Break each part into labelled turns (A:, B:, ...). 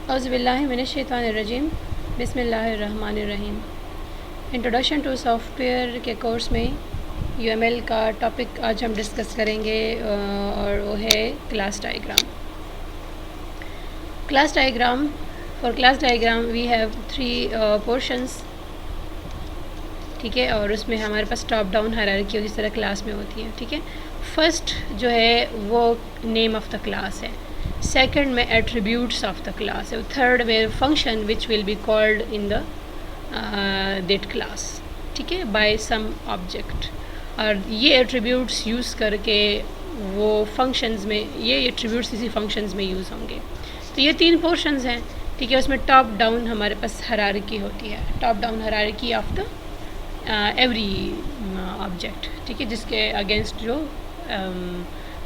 A: اعوذ باللہ من الشیطان الرجیم، بسم اللہ الرحمن الرحیم۔ انٹروڈکشن ٹو سافٹ ویئر کے کورس میں یو ایم ایل کا ٹاپک آج ہم ڈسکس کریں گے اور وہ ہے class diagram. Class diagram, for class diagram we have 3 portions, ٹھیک ہے، اور اس میں ہمارے پاس ٹاپ ڈاؤن ہائرارکی جس طرح کلاس میں ہوتی ہے، ٹھیک ہے۔ فرسٹ جو ہے وہ نیم آف دا کلاس ہے، سیکنڈ میں ایٹریبیوٹس آف دا کلاس ہے، تھرڈ میں function which will be called in the that class, ٹھیک ہے، بائی سم آبجیکٹ۔ اور یہ ایٹریبیوٹس یوز کر کے وہ فنکشنز میں، یہ ایٹریبیوٹس اسی فنکشنز میں یوز ہوں گے۔ تو یہ 3 پورشنز ہیں، ٹھیک ہے۔ اس میں ٹاپ ڈاؤن ہمارے پاس ہائرارکی ہوتی ہے، top down hierarchy of the every object, ٹھیک ہے، جس کے اگینسٹ جو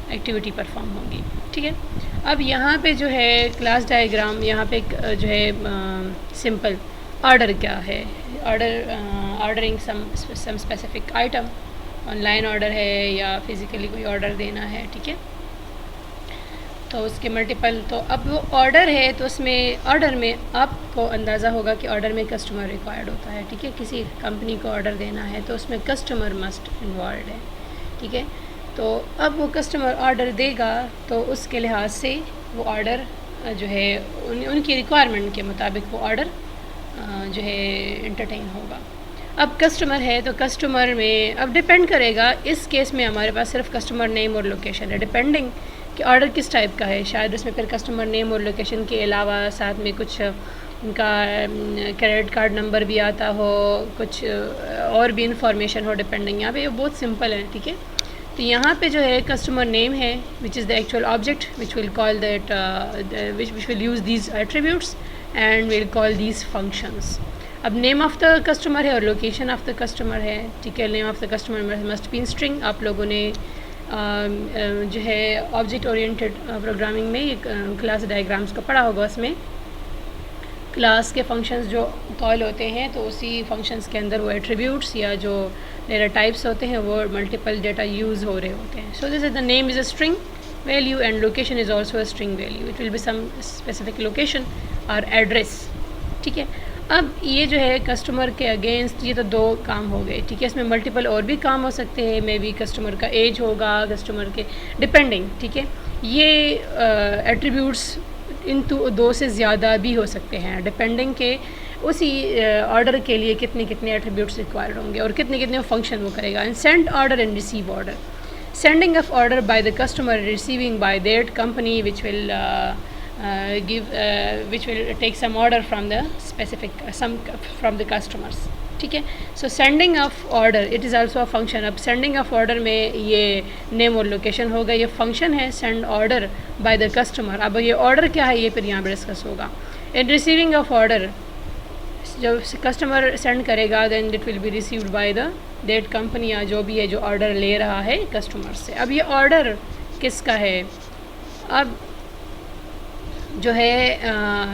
A: ایکٹیویٹی پرفارم ہوگی، ٹھیک ہے۔ اب یہاں پہ جو ہے کلاس ڈائیگرام، یہاں پہ جو ہے سمپل آرڈر کیا ہے، ordering some specific item, on line order ہے یا فزیکلی کوئی آرڈر دینا ہے، ٹھیک ہے۔ تو اس کے ملٹیپل، تو اب وہ آرڈر ہے تو اس میں آرڈر میں آپ کو اندازہ ہوگا کہ آرڈر میں کسٹمر ریکوائرڈ ہوتا ہے، ٹھیک ہے۔ کسی کمپنی کو آرڈر دینا ہے تو اس میں کسٹمر مسٹ انوالوڈ ہے، ٹھیک ہے۔ تو اب وہ کسٹمر آرڈر دے گا تو اس کے لحاظ سے وہ آرڈر جو ہے ان کی ریکوائرمنٹ کے مطابق وہ آرڈر جو ہے انٹرٹین ہوگا۔ اب کسٹمر ہے تو کسٹمر میں اب ڈپینڈ کرے گا، اس کیس میں ہمارے پاس صرف کسٹمر نیم اور لوکیشن ہے، ڈپینڈنگ کہ آرڈر کس ٹائپ کا ہے، شاید اس میں پھر کسٹمر نیم اور لوکیشن کے علاوہ ساتھ میں کچھ ان کا کریڈٹ کارڈ نمبر بھی آتا ہو، کچھ اور بھی انفارمیشن ہو، ڈپینڈنگ۔ یہاں پہ یہ بہت سمپل ہے، ٹھیک ہے۔ تو یہاں پہ جو ہے کسٹمر نیم ہے which is the actual object which will call that which will use these attributes and will call these functions. اب نیم آف دا کسٹمر ہے اور لوکیشن آف دا کسٹمر ہے، ٹھیک ہے۔ Name of the customer must be string. آپ لوگوں نے جو ہے آبجیکٹ اورینٹیڈ پروگرامنگ میں یہ کلاس ڈائیگرامس کو پڑھا ہوگا، اس میں کلاس کے فنکشنز جو کال ہوتے ہیں تو اسی فنکشنز کے اندر وہ ایٹریبیوٹس یا جو ڈیٹا ٹائپس ہوتے ہیں وہ ملٹیپل ڈیٹا یوز ہو رہے ہوتے ہیں۔ So this is the name is a string value and location is also a string value, it will be some specific location اور ایڈریس، ٹھیک ہے۔ اب یہ جو ہے کسٹمر کے اگینسٹ، یہ تو 2 کام ہو گئے، ٹھیک ہے۔ اس میں ملٹیپل اور بھی کام ہو سکتے ہیں، مے بی کسٹمر کا ایج ہوگا، کسٹمر کے ڈپینڈنگ، ٹھیک ہے۔ یہ ایٹریبیوٹس ان 2 سے زیادہ بھی ہو سکتے ہیں، ڈپینڈنگ کہ اسی آرڈر کے لیے کتنے ایٹریبیوٹس ریکوائرڈ ہوں گے اور کتنے فنکشن وہ کرے گا۔ And send order and receive order, sending of order by the customer, receiving by that company which will which will take some order from the specific from the customers، ٹھیک ہے۔ So sending of order it is also a function. اب sending of order میں یہ name اور location ہوگا، یہ function ہے send order by the customer. اب یہ آرڈر کیا ہے یہ پھر یہاں پہ ڈسکس ہوگا۔ اینڈ ریسیونگ آف آرڈر، جب کسٹمر سینڈ کرے گا then it will be received by the that company, یا جو بھی ہے جو آرڈر لے رہا ہے کسٹمر سے۔ اب یہ آرڈر کس کا ہے؟ اب جو ہے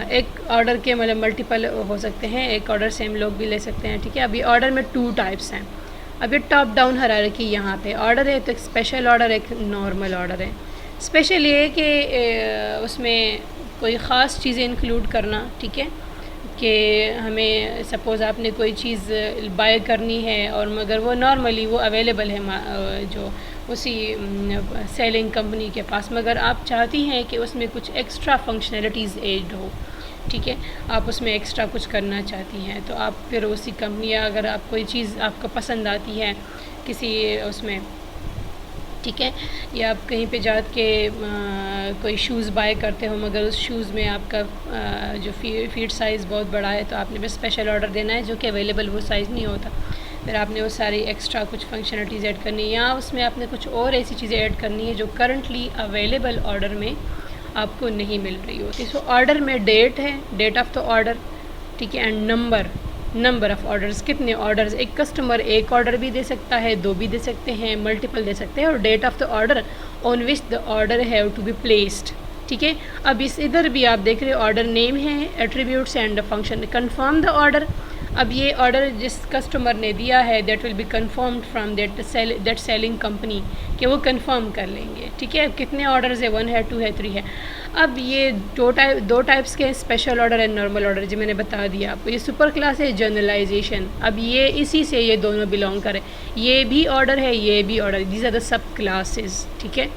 A: ایک آرڈر کے مطلب ملٹیپل ہو سکتے ہیں، ایک آرڈر سے ہم لوگ بھی لے سکتے ہیں، ٹھیک ہے۔ اب یہ آرڈر میں 2 ٹائپس ہیں۔ اب یہ ٹاپ ڈاؤن ہائرارکی یہاں پہ آرڈر ہے تو ایک اسپیشل آرڈر، ایک نارمل آرڈر ہے۔ اسپیشل یہ ہے کہ اس میں کوئی خاص چیزیں انکلوڈ کرنا، ٹھیک ہے، کہ ہمیں سپوز آپ نے کوئی چیز بائی کرنی ہے اور مگر وہ نارملی وہ اویلیبل ہے جو اسی سیلنگ کمپنی کے پاس، مگر آپ چاہتی ہیں کہ اس میں کچھ ایکسٹرا فنکشنلٹیز ایڈ ہو، ٹھیک ہے، آپ اس میں ایکسٹرا کچھ کرنا چاہتی ہیں تو آپ پھر اسی کمپنی، اگر آپ کوئی چیز آپ کو پسند آتی ہے کسی اس میں، ٹھیک ہے، یا آپ کہیں پہ جا کے کوئی شوز بائی کرتے ہو مگر اس شوز میں آپ کا جو فیٹ سائز بہت بڑا ہے تو آپ نے بس اسپیشل آرڈر دینا ہے جو کہ اویلیبل وہ سائز نہیں ہوتا، پھر آپ نے وہ ساری ایکسٹرا کچھ فنکشنلٹیز ایڈ کرنی ہے، یا اس میں آپ نے کچھ اور ایسی چیزیں ایڈ کرنی ہے جو کرنٹلی اویلیبل آرڈر میں آپ کو نہیں مل رہی ہوتی۔ سو آرڈر میں ڈیٹ ہے، ڈیٹ آف دا آرڈر، ٹھیک ہے، اینڈ نمبر آف آرڈرز، کتنے آرڈرز، ایک کسٹمر ایک آرڈر بھی دے سکتا ہے، 2 بھی دے سکتے ہیں، ملٹیپل دے سکتے ہیں، اور date of the order on which the order have to be placed, ٹھیک ہے۔ اب ادھر بھی آپ دیکھ رہے آرڈر نیم ہے، attributes and function, confirm the order, اب یہ آرڈر جس کسٹمر نے دیا ہے that will be confirmed from that selling company کہ وہ کنفرم کر لیں گے. ٹھیک ہے, کتنے آرڈرز ہے, 1 ہے, 2 ہے, 3 ہے. اب یہ دو ٹائپس کے special order and normal order جو میں نے بتا دیا آپ کو. یہ سپر کلاس ہے جرنلائزیشن. اب یہ اسی سے یہ دونوں بلانگ کرے, یہ بھی آرڈر ہے, یہ بھی order, these are the subclasses. ٹھیک ہے,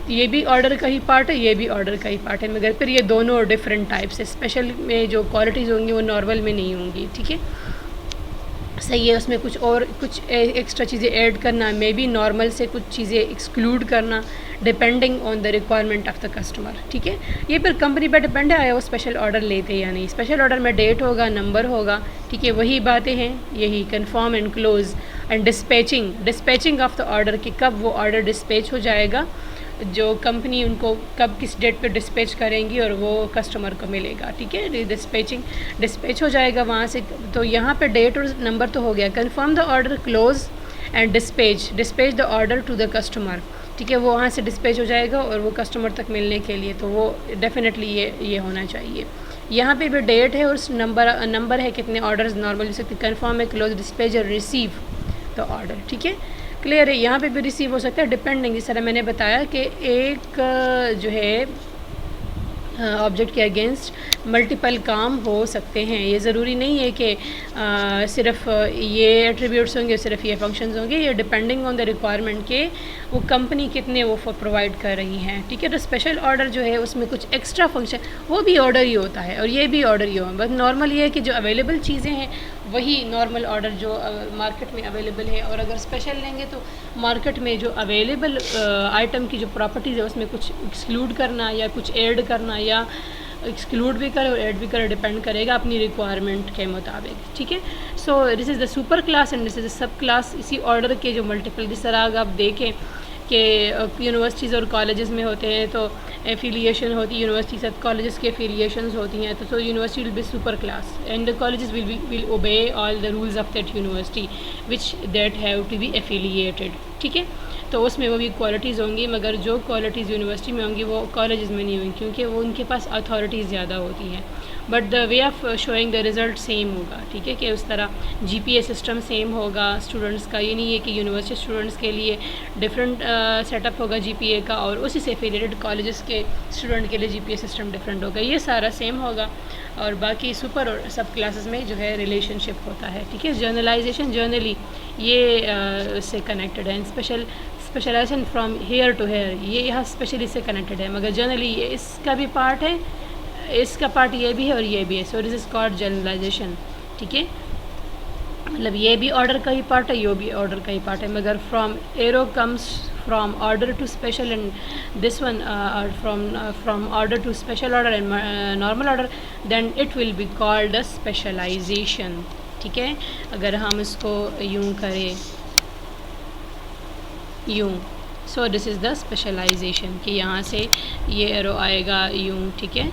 A: یہ بھی آرڈر کا ہی پارٹ ہے, یہ بھی آرڈر کا ہی پارٹ ہے, مگر پھر یہ دونوں ڈفرینٹ ٹائپس ہے. اسپیشل میں جو کوالٹیز ہوں گی وہ نارمل میں نہیں ہوں گی. ٹھیک ہے, صحیح ہے, اس میں کچھ ایکسٹرا چیزیں ایڈ کرنا, مے بی نارمل سے کچھ چیزیں ایکسکلوڈ کرنا depending on the requirement of the customer. ٹھیک ہے, یہ پھر کمپنی پہ ڈپینڈ ہے آیا وہ اسپیشل آرڈر لیتے یا نہیں. اسپیشل آرڈر میں ڈیٹ ہوگا, نمبر ہوگا. ٹھیک ہے, وہی باتیں ہیں, یہی confirm and close and dispatching of the order کہ کب وہ آرڈر ڈسپیچ ہو جائے گا, جو کمپنی ان کو کب کس ڈیٹ پہ ڈسپیچ کریں گی اور وہ کسٹمر کو ملے گا. ٹھیک ہے, ڈسپیچ ہو جائے گا وہاں سے. تو یہاں پہ ڈیٹ اور نمبر تو ہو گیا. Confirm the order, close and dispatch the order to the customer. ٹھیک ہے, وہ وہاں سے ڈسپیچ ہو جائے گا اور وہ کسٹمر تک ملنے کے لیے, تو وہ ڈیفینیٹلی یہ ہونا چاہیے. یہاں پہ بھی ڈیٹ ہے اور نمبر ہے کتنے آرڈرز نارمل جیسے کنفرم ہے, کلوز, ڈسپیچ اور ریسیو دا آرڈر. ٹھیک ہے, کلیئر ہے. یہاں پہ بھی ریسیو ہو سکتا ہے ڈپینڈنگ, جس طرح میں نے بتایا کہ ایک جو ہے آبجیکٹ کے اگینسٹ ملٹیپل کام ہو سکتے ہیں. یہ ضروری نہیں ہے کہ صرف یہ ایٹریبیوٹس ہوں گے, صرف یہ فنکشنز ہوں گے. یہ ڈپینڈنگ آن دا ریکوائرمنٹ کہ وہ کمپنی کتنے وہ پرووائڈ کر رہی ہیں. ٹھیک ہے, تو اسپیشل آرڈر جو ہے اس میں کچھ ایکسٹرا فنکشن, وہ بھی آرڈر ہی ہوتا ہے اور یہ بھی آرڈر ہی ہوگا. بس نارمل یہ ہے کہ جو اویلیبل چیزیں ہیں وہی نارمل آرڈر جو مارکیٹ میں اویلیبل ہے, اور اگر اسپیشل لیں گے تو مارکیٹ میں جو اویلیبل آئٹم کی جو پراپرٹیز ہے اس میں کچھ ایکسکلوڈ کرنا یا کچھ ایڈ کرنا, یا ایکسکلوڈ بھی کرے اور ایڈ بھی کرے, ڈپینڈ کرے گا اپنی ریکوائرمنٹ کے مطابق. ٹھیک ہے, so this is the super class and this is the sub class. اسی آرڈر کے جو ملٹیپل, جس طرح اگر آپ دیکھیں کہ یونیورسٹیز اور کالجز میں ہوتے ہیں تو ایفیلیشن ہوتی ہے, یونیورسٹیز اور کالجز کے ایفیلیشنز ہوتی ہیں, تو university will be super class and the colleges will obey all the rules of that university which that have to be affiliated. ٹھیک ہے, تو اس میں وہ بھی کوالٹیز ہوں گی, مگر جو کوالٹیز یونیورسٹی میں ہوں گی وہ کالجز میں نہیں ہوں گی, کیونکہ وہ ان کے پاس اتھارٹیز زیادہ ہوتی ہیں. But the way of showing the result same ہوگا. ٹھیک ہے, کہ اس طرح جی پی اے سسٹم سیم ہوگا اسٹوڈنٹس کا. یہ نہیں ہے کہ یونیورسٹی اسٹوڈنٹس کے لیے ڈفرینٹ سیٹ اپ ہوگا جی پی اے کا, اور اسی سے ایفیلیٹڈ کالجز کے اسٹوڈنٹ کے لیے جی پی اے سسٹم ڈفرینٹ ہوگا. یہ سارا سیم ہوگا, اور باقی سپر اور سب کلاسز میں جو ہے ریلیشن شپ ہوتا ہے. ٹھیک ہے, جرنلائزیشن جرنلی یہ اس سے کنیکٹڈ ہے. Specialization from here to here, یہ یہاں اسپیشلی سے کنیکٹڈ ہے, مگر جرنلی یہ اس کا بھی پارٹ ہے, اس کا پارٹ یہ بھی ہے اور یہ بھی ہے. So this is called generalization. ٹھیک ہے, مطلب یہ بھی آرڈر کا ہی پارٹ ہے, یہ بھی آرڈر کا ہی پارٹ ہے, مگر from arrow comes from order to special, and this one from order to special order and normal order, then it will be called specialization. ٹھیک ہے, اگر ہم اس کو یوں کریں یوں, سو دس از دا اسپیشلائزیشن, کہ یہاں سے یہ ایرو آئے گا یوں. ٹھیک ہے,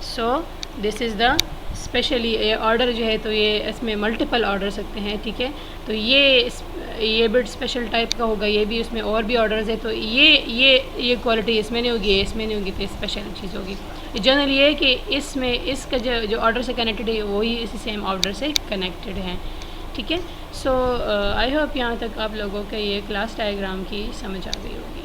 A: so this is the especially order جو ہے, تو یہ اس میں ملٹیپل آرڈر سکتے ہیں. ٹھیک ہے, تو یہ بٹ اسپیشل ٹائپ کا ہوگا, یہ بھی اس میں اور بھی آرڈرز ہے, تو یہ کوالٹی اس میں نہیں ہوگی, اس میں نہیں ہوگی, تو اسپیشل چیز ہوگی. جنرل یہ ہے کہ اس میں اس کا جو آرڈر سے کنیکٹڈ ہے وہی اسی سیم آرڈر سے کنیکٹڈ ہیں. ٹھیک ہے, سو آئی ہوپ یہاں تک آپ لوگوں کے یہ کلاس ڈائیگرام کی سمجھ آ گئی ہوگی.